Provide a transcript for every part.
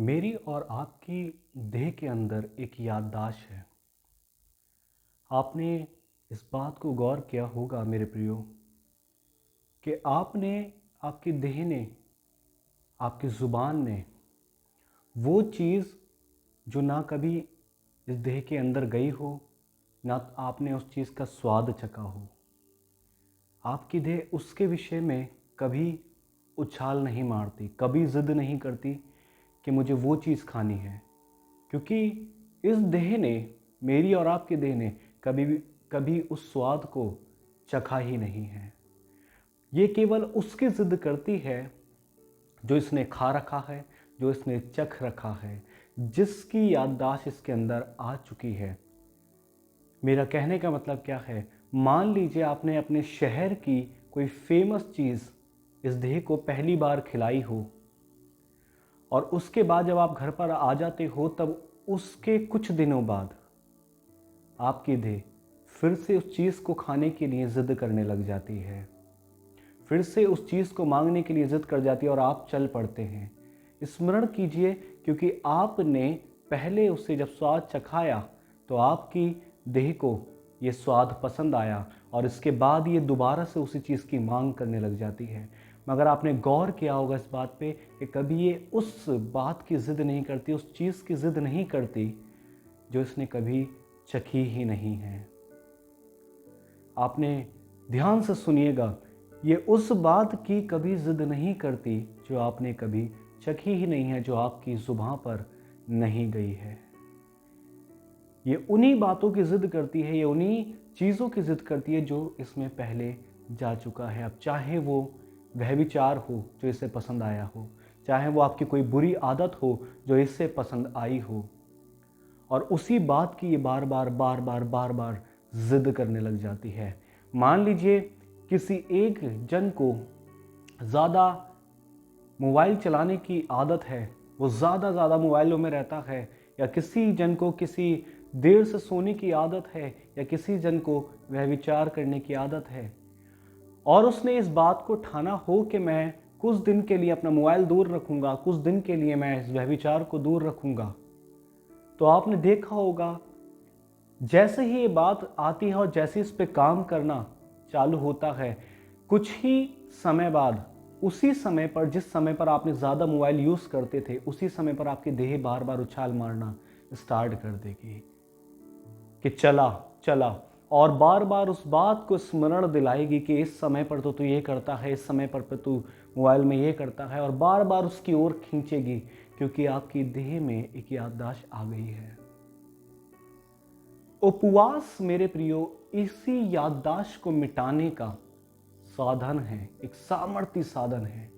मेरी और आपकी देह के अंदर एक याददाश्त है। आपने इस बात को गौर किया होगा मेरे प्रियो कि आपने, आपकी देह ने, आपकी ज़ुबान ने वो चीज़ जो ना कभी इस देह के अंदर गई हो, ना आपने उस चीज़ का स्वाद चखा हो, आपकी देह उसके विषय में कभी उछाल नहीं मारती, कभी ज़िद नहीं करती कि मुझे वो चीज़ खानी है। क्योंकि इस देह ने, मेरी और आपकी देह ने कभी उस स्वाद को चखा ही नहीं है। ये केवल उसकी ज़िद करती है जो इसने खा रखा है, जो इसने चख रखा है, जिसकी याददाश्त इसके अंदर आ चुकी है। मेरा कहने का मतलब क्या है? मान लीजिए आपने अपने शहर की कोई फेमस चीज़ इस देह को पहली बार खिलाई हो, और उसके बाद जब आप घर पर आ जाते हो तब उसके कुछ दिनों बाद आपकी देह फिर से उस चीज़ को खाने के लिए ज़िद करने लग जाती है, फिर से उस चीज़ को मांगने के लिए ज़िद कर जाती है और आप चल पड़ते हैं। स्मरण कीजिए, क्योंकि आपने पहले उससे जब स्वाद चखाया तो आपकी देह को ये स्वाद पसंद आया और इसके बाद ये दोबारा से उसी चीज़ की मांग करने लग जाती है। मगर आपने गौर किया होगा इस बात पे कि कभी ये उस बात की ज़िद नहीं करती, उस चीज़ की ज़िद नहीं करती जो इसने कभी चखी ही नहीं है। आपने ध्यान से सुनिएगा, ये उस बात की कभी ज़िद नहीं करती जो आपने कभी चखी ही नहीं है, जो आपकी ज़ुबान पर नहीं गई है। ये उन्हीं बातों की ज़िद करती है, ये उन्हीं चीज़ों की ज़िद करती है जो इसमें पहले जा चुका है। अब चाहे वो वह विचार हो जो इसे पसंद आया हो, चाहे वो आपकी कोई बुरी आदत हो जो इससे पसंद आई हो, और उसी बात की ये बार बार ज़िद करने लग जाती है। मान लीजिए किसी एक जन को ज़्यादा मोबाइल चलाने की आदत है, वो ज़्यादा मोबाइलों में रहता है, या किसी जन को किसी देर से सोने की आदत है, या किसी जन को वह विचार करने की आदत है, और उसने इस बात को ठाना हो कि मैं कुछ दिन के लिए अपना मोबाइल दूर रखूंगा, कुछ दिन के लिए मैं इस वह विचार को दूर रखूंगा। तो आपने देखा होगा, जैसे ही ये बात आती है और जैसे इस पे काम करना चालू होता है, कुछ ही समय बाद उसी समय पर, जिस समय पर आपने ज़्यादा मोबाइल यूज़ करते थे, उसी समय पर आपकी देह बार बार उछाल मारना स्टार्ट कर देगी कि चला चला, और बार बार उस बात को स्मरण दिलाएगी कि इस समय पर तो तू ये करता है, इस समय पर तू मोबाइल में ये करता है, और बार बार उसकी ओर खींचेगी, क्योंकि आपकी देह में एक याददाश्त आ गई है। उपवास मेरे प्रियो इसी याददाश्त को मिटाने का साधन है, एक सामर्थ्य साधन है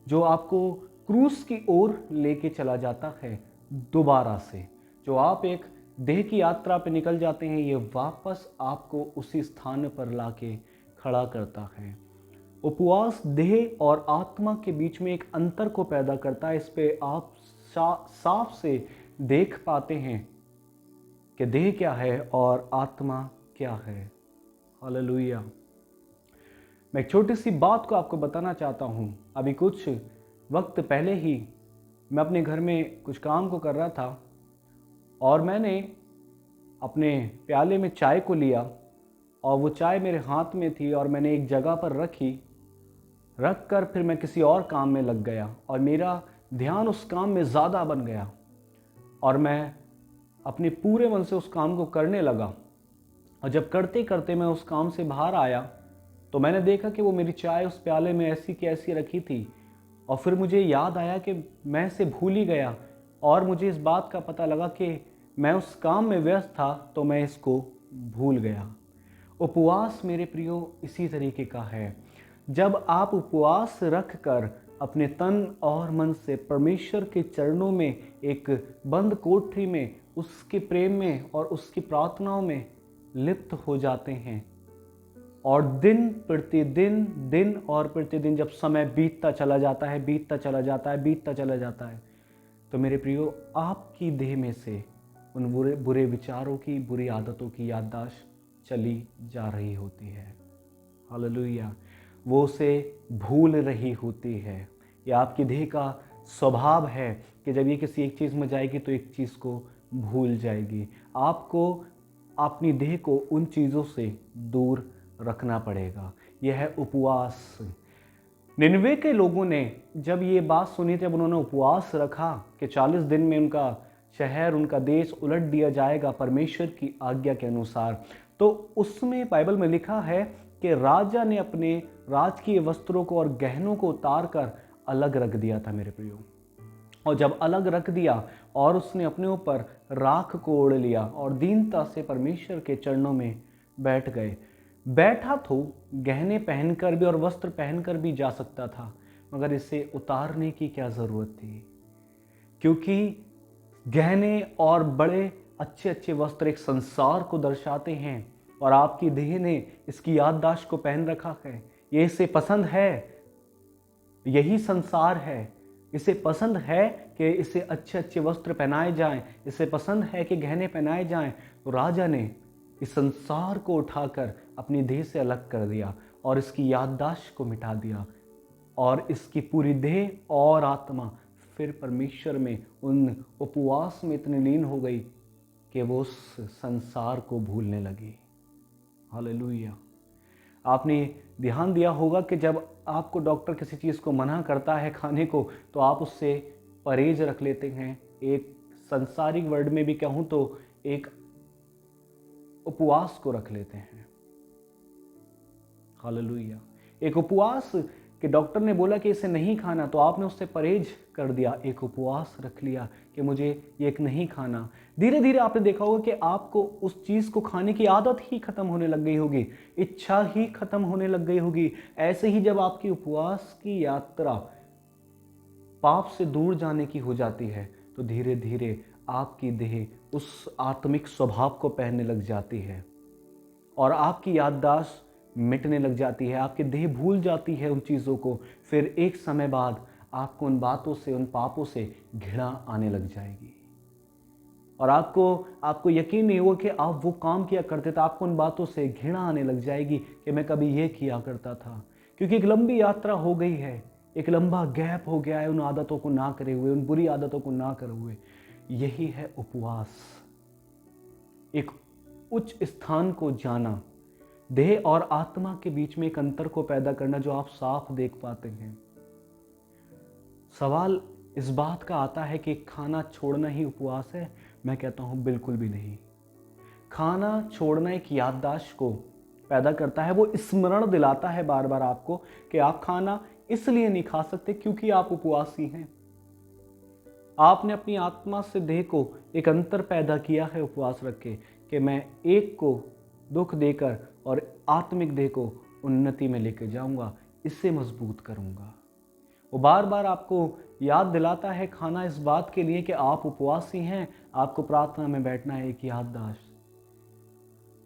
जो आपको क्रूस की ओर लेके चला जाता है दोबारा से। जो आप एक देह की यात्रा पे निकल जाते हैं, ये वापस आपको उसी स्थान पर लाके खड़ा करता है। उपवास देह और आत्मा के बीच में एक अंतर को पैदा करता है। इस पे आप साफ से देख पाते हैं कि देह क्या है और आत्मा क्या है। हालेलुया। मैं एक छोटी सी बात को आपको बताना चाहता हूँ। अभी कुछ वक्त पहले ही मैं अपने घर में कुछ काम को कर रहा था, और मैंने अपने प्याले में चाय को लिया, और वो चाय मेरे हाथ में थी और मैंने एक जगह पर रख कर फिर मैं किसी और काम में लग गया, और मेरा ध्यान उस काम में ज़्यादा बन गया, और मैं अपने पूरे मन से उस काम को करने लगा। और जब करते करते मैं उस काम से बाहर आया तो मैंने देखा कि वो मेरी चाय उस प्याले में ऐसी की ऐसी रखी थी, और फिर मुझे याद आया कि मैं इसे भूल ही गया, और मुझे इस बात का पता लगा कि मैं उस काम में व्यस्त था तो मैं इसको भूल गया। उपवास मेरे प्रियो इसी तरीके का है। जब आप उपवास रख कर अपने तन और मन से परमेश्वर के चरणों में, एक बंद कोठरी में, उसके प्रेम में और उसकी प्रार्थनाओं में लिप्त हो जाते हैं, और दिन प्रतिदिन जब समय बीतता चला जाता है, तो मेरे प्रियो आपकी देह में से उन बुरे बुरे विचारों की, बुरी आदतों की याददाश्त चली जा रही होती है। हालेलुया। वो उसे भूल रही होती है। यह आपकी देह का स्वभाव है कि जब ये किसी एक चीज़ में जाएगी तो एक चीज़ को भूल जाएगी। आपको अपनी देह को उन चीज़ों से दूर रखना पड़ेगा। यह है उपवास। निनवे के लोगों ने जब ये बात सुनी, जब उन्होंने उपवास रखा कि 40 दिन में उनका शहर, उनका देश उलट दिया जाएगा परमेश्वर की आज्ञा के अनुसार, तो उसमें बाइबल में लिखा है कि राजा ने अपने राजकीय वस्त्रों को और गहनों को उतार कर अलग रख दिया था मेरे प्रियो। और जब अलग रख दिया और उसने अपने ऊपर राख को ओढ़ लिया और दीनता से परमेश्वर के चरणों में बैठ गए। बैठा तो गहने पहनकर भी और वस्त्र पहनकर भी जा सकता था, मगर इसे उतारने की क्या ज़रूरत थी? क्योंकि गहने और बड़े अच्छे अच्छे वस्त्र एक संसार को दर्शाते हैं और आपकी देह ने इसकी याददाश्त को पहन रखा है। ये इसे पसंद है, यही संसार है। इसे पसंद है कि इसे अच्छे अच्छे वस्त्र पहनाए जाएं, इसे पसंद है कि गहने पहनाए जाएं। तो राजा ने इस संसार को उठाकर अपनी देह से अलग कर दिया और इसकी याददाश्त को मिटा दिया और इसकी पूरी देह और आत्मा फिर परमेश्वर में उन उपवास में इतनी लीन हो गई कि वो उस संसार को भूलने लगी। हालेलुया। आपने ध्यान दिया होगा कि जब आपको डॉक्टर किसी चीज़ को मना करता है खाने को, तो आप उससे परहेज रख लेते हैं। एक संसारिक वर्ड में भी कहूँ तो एक उपवास को रख लेते हैं। हालेलुया। एक उपवास कि डॉक्टर ने बोला कि इसे नहीं खाना, तो आपने उससे परहेज कर दिया, एक उपवास रख लिया कि मुझे ये एक नहीं खाना। धीरे धीरे आपने देखा होगा कि आपको उस चीज़ को खाने की आदत ही खत्म होने लग गई होगी, इच्छा ही खत्म होने लग गई होगी। ऐसे ही जब आपकी उपवास की यात्रा पाप से दूर जाने की हो जाती है, तो धीरे धीरे आपकी देह उस आत्मिक स्वभाव को पहनने लग जाती है और आपकी याददाश्त मिटने लग जाती है, आपकी देह भूल जाती है उन चीज़ों को। फिर एक समय बाद आपको उन बातों से, उन पापों से घृणा आने लग जाएगी और आपको यकीन नहीं होगा कि आप वो काम किया करते थे। आपको उन बातों से घृणा आने लग जाएगी कि मैं कभी ये किया करता था, क्योंकि एक लंबी यात्रा हो गई है, एक लंबा गैप हो गया है उन आदतों को ना करे हुए, उन बुरी आदतों को ना करे हुए। यही है उपवास, एक उच्च स्थान को जाना, देह और आत्मा के बीच में एक अंतर को पैदा करना जो आप साफ देख पाते हैं। सवाल इस बात का आता है कि खाना छोड़ना ही उपवास है। मैं कहता हूं बिल्कुल भी नहीं। खाना छोड़ना एक याददाश्त को पैदा करता है, वो स्मरण दिलाता है बार बार आपको कि आप खाना इसलिए नहीं खा सकते क्योंकि आप उपवासी हैं। आपने अपनी आत्मा से देह को एक अंतर पैदा किया है उपवास रख के कि मैं एक को दुख देकर और आत्मिक देह को उन्नति में लेकर जाऊंगा, इससे मजबूत करूंगा। वो बार बार आपको याद दिलाता है खाना इस बात के लिए कि आप उपवासी हैं, आपको प्रार्थना में बैठना है। एक याददाश्त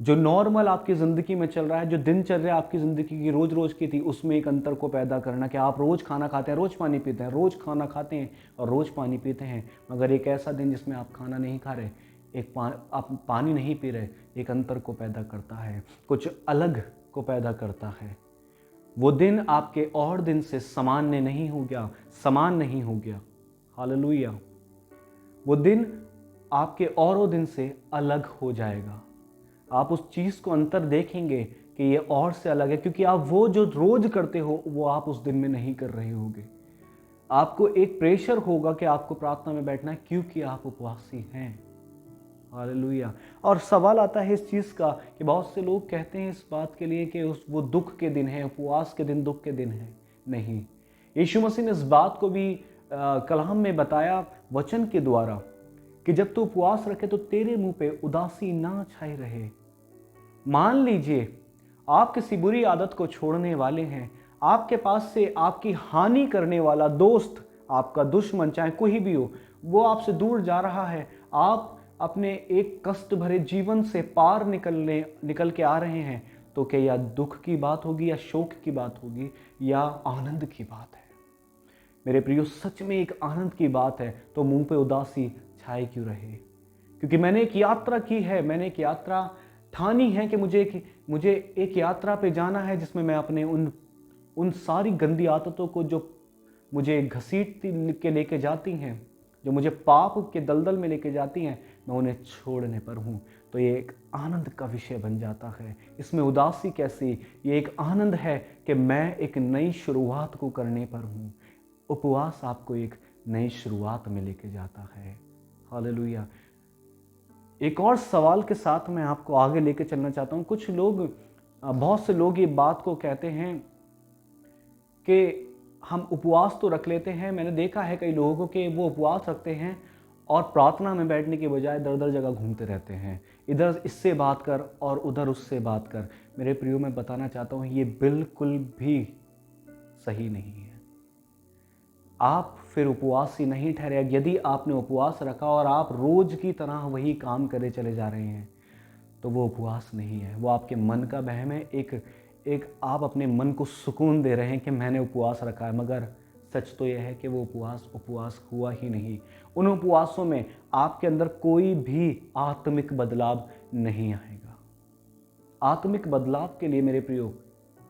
जो नॉर्मल आपकी ज़िंदगी में चल रहा है, जो दिनचर्या आपकी ज़िंदगी की रोज़ रोज़ की थी, उसमें एक अंतर को पैदा करना कि आप रोज़ खाना खाते हैं, रोज़ पानी पीते हैं, रोज़ खाना खाते हैं और रोज़ पानी पीते हैं, मगर एक ऐसा दिन जिसमें आप खाना नहीं खा रहे, आप पानी नहीं पी रहे, एक अंतर को पैदा करता है, कुछ अलग को पैदा करता है। वो दिन आपके और दिन से समान नहीं हो गया। हालेलुया। वो दिन आपके औरों दिन से अलग हो जाएगा। आप उस चीज़ को अंतर देखेंगे कि ये और से अलग है, क्योंकि आप वो जो रोज करते हो वो आप उस दिन में नहीं कर रहे होगे। आपको एक प्रेशर होगा कि आपको प्रार्थना में बैठना है क्योंकि आप उपवासी हैं। हालेलुया। और सवाल आता है इस चीज़ का कि बहुत से लोग कहते हैं इस बात के लिए कि वो दुख के दिन है, उपवास के दिन दुख के दिन है। नहीं, यीशु मसीह ने इस बात को भी कलाम में बताया वचन के द्वारा कि जब तू उपवास रखे तो तेरे मुंह पे उदासी ना छाई रहे। मान लीजिए आप किसी बुरी आदत को छोड़ने वाले हैं, आपके पास से आपकी हानि करने वाला दोस्त, आपका दुश्मन चाहे कोई भी हो, वो आपसे दूर जा रहा है, आप अपने एक कष्ट भरे जीवन से पार निकल के आ रहे हैं, तो क्या यह दुख की बात होगी या शोक की बात होगी या आनंद की बात है? मेरे प्रियो, सच में एक आनंद की बात है, तो मुंह पे उदासी छाए क्यों रहे? क्योंकि मैंने एक यात्रा की है, मैंने एक यात्रा ठानी है कि मुझे एक यात्रा पे जाना है जिसमें मैं अपने उन सारी गंदी आदतों को जो मुझे घसीट के लेके जाती हैं, जो मुझे पाप के दलदल में लेके जाती हैं, मैं उन्हें छोड़ने पर हूँ। तो ये एक आनंद का विषय बन जाता है। इसमें उदासी कैसी, ये एक आनंद है कि मैं एक नई शुरुआत को करने पर हूँ। उपवास आपको एक नई शुरुआत में लेके जाता है। हालेलुया। एक और सवाल के साथ मैं आपको आगे लेके चलना चाहता हूँ। बहुत से लोग ये बात को कहते हैं कि हम उपवास तो रख लेते हैं। मैंने देखा है कई लोगों को कि वो उपवास रखते हैं और प्रार्थना में बैठने के बजाय दर दर जगह घूमते रहते हैं, इधर इससे बात कर और उधर उससे बात कर। मेरे प्रियो, मैं बताना चाहता हूँ ये बिल्कुल भी सही नहीं है। आप फिर उपवासी नहीं ठहरे। यदि आपने उपवास रखा और आप रोज की तरह वही काम करे चले जा रहे हैं, तो वो उपवास नहीं है, वो आपके मन का वहम है। एक आप अपने मन को सुकून दे रहे हैं कि मैंने उपवास रखा है, मगर सच तो यह है कि वो उपवास हुआ ही नहीं। उन उपवासों में आपके अंदर कोई भी आत्मिक बदलाव नहीं आएगा। आत्मिक बदलाव के लिए मेरे प्रियो,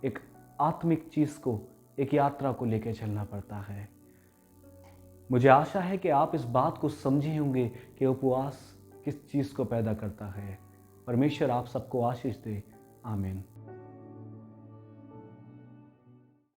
एक आत्मिक चीज़ को, एक यात्रा को लेकर चलना पड़ता है। मुझे आशा है कि आप इस बात को समझे होंगे कि उपवास किस चीज़ को पैदा करता है। परमेश्वर आप सबको आशीष दे। आमीन।